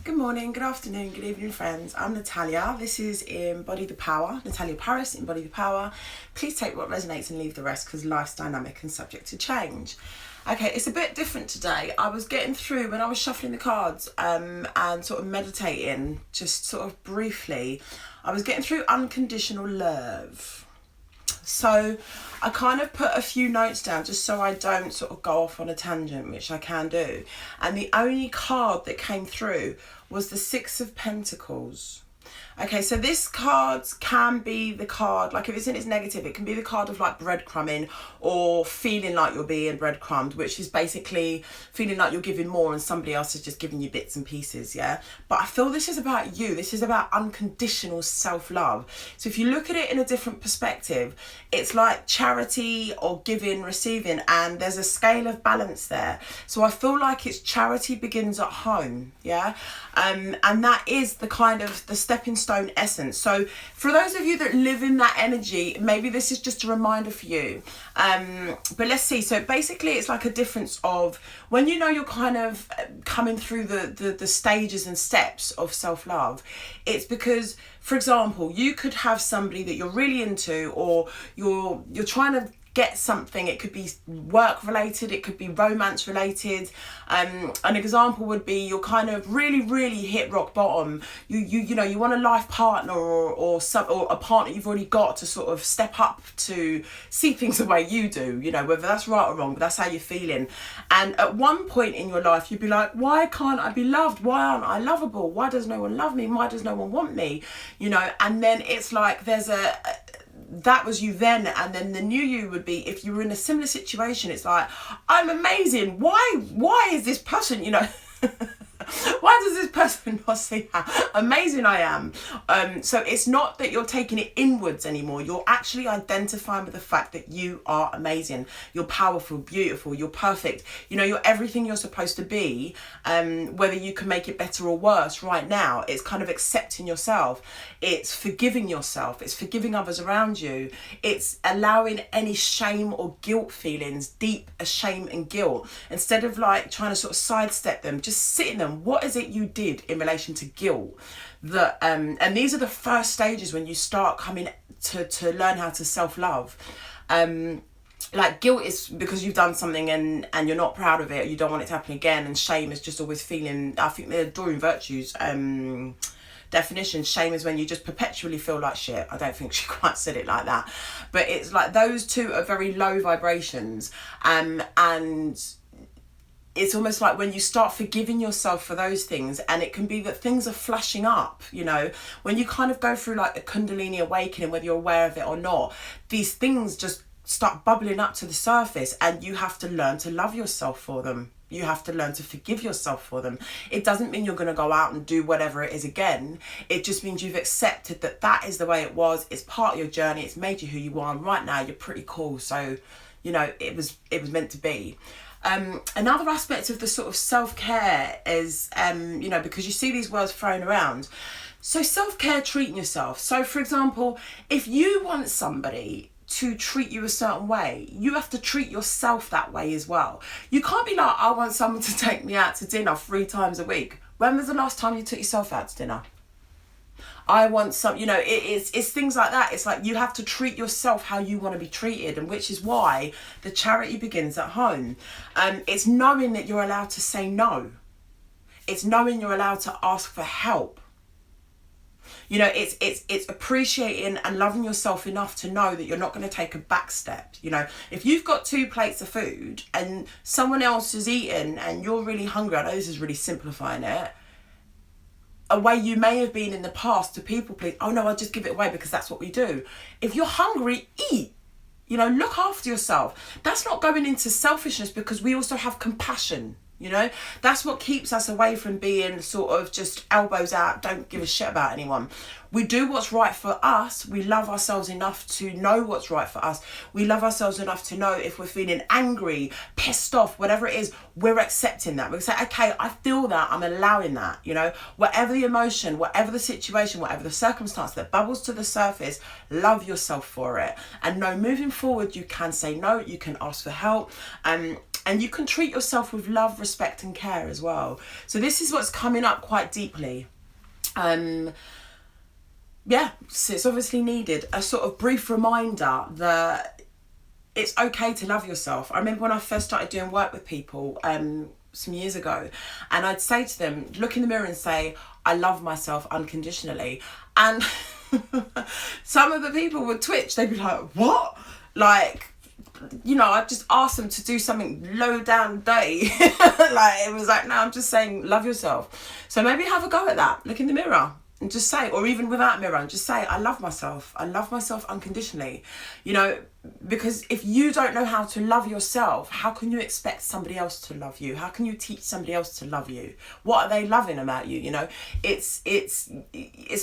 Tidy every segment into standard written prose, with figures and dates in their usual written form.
Good morning, good afternoon, good evening, friends. I'm Natalia. This is Embody the Power. Natalia Paris, Embody the Power. Please take what resonates and leave the rest because life's dynamic and subject to change. Okay, it's a bit different today. I was getting through when I was shuffling the cards and sort of meditating, just sort of briefly. I was getting through unconditional love. So I kind of put a few notes down just so I don't sort of go off on a tangent, which I can do. And the only card that came through was the Six of Pentacles. Okay, so this card can be the card, like if it's in its negative, it can be the card of like breadcrumbing or feeling like you're being breadcrumbed, which is basically feeling like you're giving more and somebody else is just giving you bits and pieces, yeah? But I feel this is about you. This is about unconditional self-love. So if you look at it in a different perspective, it's like charity or giving, receiving, and there's a scale of balance there. So I feel like it's charity begins at home, yeah? And that is the kind of the stepping stone essence. So for those of you that live in that energy, maybe this is just a reminder for you. But let's see. So basically it's like a difference of when you know you're kind of coming through the stages and steps of self-love, it's because, for example, you could have somebody that you're really into, or you're trying to get something. It could be work related, it could be romance related. An example would be you're kind of really hit rock bottom. You know you want a life partner or a partner you've already got to sort of step up to see things the way you do, you know, whether that's right or wrong, but that's how you're feeling. And at one point in your life you'd be like, why can't I be loved? Why aren't I lovable? Why does no one love me? Why does no one want me? You know, and then it's like there's that was you then, and then the new you would be if you were in a similar situation. It's like, I'm amazing. Why is this person, you know, why does this person not see how amazing I am? So it's not that you're taking it inwards anymore. You're actually identifying with the fact that you are amazing. You're powerful, beautiful, you're perfect. You know, you're everything you're supposed to be. Whether you can make it better or worse right now, it's kind of accepting yourself. It's forgiving yourself. It's forgiving others around you. It's allowing any shame or guilt feelings, deep shame and guilt, instead of like trying to sort of sidestep them, just sit in them. What is it you did in relation to guilt? That and these are the first stages when you start coming to learn how to self-love. Like guilt is because you've done something and you're not proud of it, you don't want it to happen again, and shame is just always feeling, I think the Adoring Virtues definition, shame is when you just perpetually feel like shit. I don't think she quite said it like that, but it's like those two are very low vibrations, and it's almost like when you start forgiving yourself for those things, and it can be that things are flashing up, you know, when you kind of go through like the Kundalini awakening, whether you're aware of it or not, these things just start bubbling up to the surface, and you have to learn to love yourself for them. You have to learn to forgive yourself for them. It doesn't mean you're going to go out and do whatever it is again. It just means you've accepted that that is the way it was. It's part of your journey. It's made you who you are. And right now you're pretty cool. So, you know, it was meant to be. Another aspect of the sort of self-care is, you know, because you see these words thrown around. So self-care, treating yourself. So for example, if you want somebody to treat you a certain way, you have to treat yourself that way as well. You can't be like, I want someone to take me out to dinner 3 times a week. When was the last time you took yourself out to dinner? I want some, you know, it's things like that. It's like you have to treat yourself how you want to be treated, and which is why the charity begins at home. It's knowing that you're allowed to say no. It's knowing you're allowed to ask for help. You know, it's appreciating and loving yourself enough to know that you're not going to take a back step. You know, if you've got 2 plates of food and someone else is eating and you're really hungry, I know this is really simplifying it, a way you may have been in the past to people please, oh no, I'll just give it away because that's what we do. If you're hungry, eat. You know, look after yourself. That's not going into selfishness, because we also have compassion. You know, that's what keeps us away from being sort of just elbows out, don't give a shit about anyone. We do what's right for us. We love ourselves enough to know what's right for us. We love ourselves enough to know if we're feeling angry, pissed off, whatever it is, we're accepting that. We say, okay, I feel that, I'm allowing that, you know, whatever the emotion, whatever the situation, whatever the circumstance that bubbles to the surface, love yourself for it. And know moving forward, you can say no, you can ask for help. And you can treat yourself with love, respect and care as well. So this is what's coming up quite deeply. Yeah, so it's obviously needed. A sort of brief reminder that it's okay to love yourself. I remember when I first started doing work with people some years ago, and I'd say to them, look in the mirror and say, I love myself unconditionally. And some of the people would twitch. They'd be like, what? Like, you know, I'd just ask them to do something low down dirty. Like, it was like, no, I'm just saying love yourself. So maybe have a go at that. Look in the mirror and just say, or even without a mirror, and just say, I love myself. I love myself unconditionally. You know, because if you don't know how to love yourself, how can you expect somebody else to love you? How can you teach somebody else to love you? What are they loving about you? You know, it's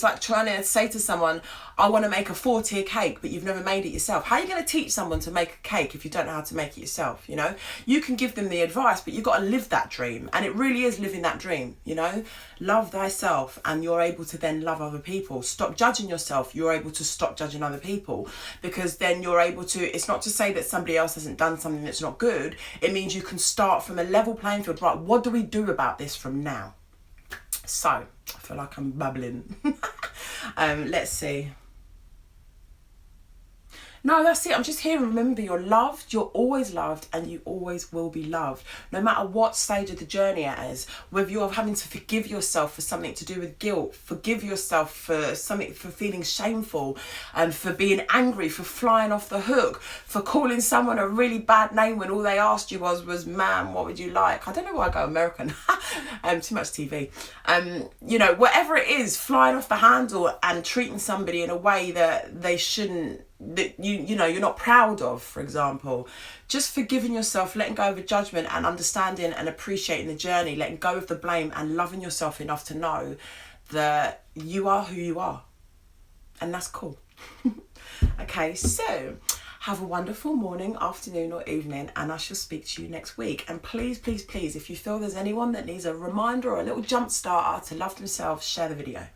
like trying to say to someone, I want to make a 4-tier cake, but you've never made it yourself. How are you going to teach someone to make a cake if you don't know how to make it yourself? You know, you can give them the advice, but you've got to live that dream. And it really is living that dream, you know. Love thyself, and you're able to then love other people. Stop judging yourself. You're able to stop judging other people, because then you're able to, it's not to say that somebody else hasn't done something that's not good. It means you can start from a level playing field. Right, what do we do about this from now? So, I feel like I'm babbling. Let's see. No, that's it. I'm just here. Remember, you're loved, you're always loved, and you always will be loved. No matter what stage of the journey it is, whether you're having to forgive yourself for something to do with guilt, forgive yourself for something, for feeling shameful, and for being angry, for flying off the hook, for calling someone a really bad name when all they asked you was, ma'am, what would you like? I don't know why I go American. Too much TV. You know, whatever it is, flying off the handle and treating somebody in a way that they shouldn't, that you know you're not proud of, for example. Just forgiving yourself, letting go of a judgment, and understanding and appreciating the journey, letting go of the blame, and loving yourself enough to know that you are who you are, and that's cool. Okay, so have a wonderful morning, afternoon or evening, and I shall speak to you next week. And please, please, please, if you feel there's anyone that needs a reminder or a little jump starter to love themselves, share the video.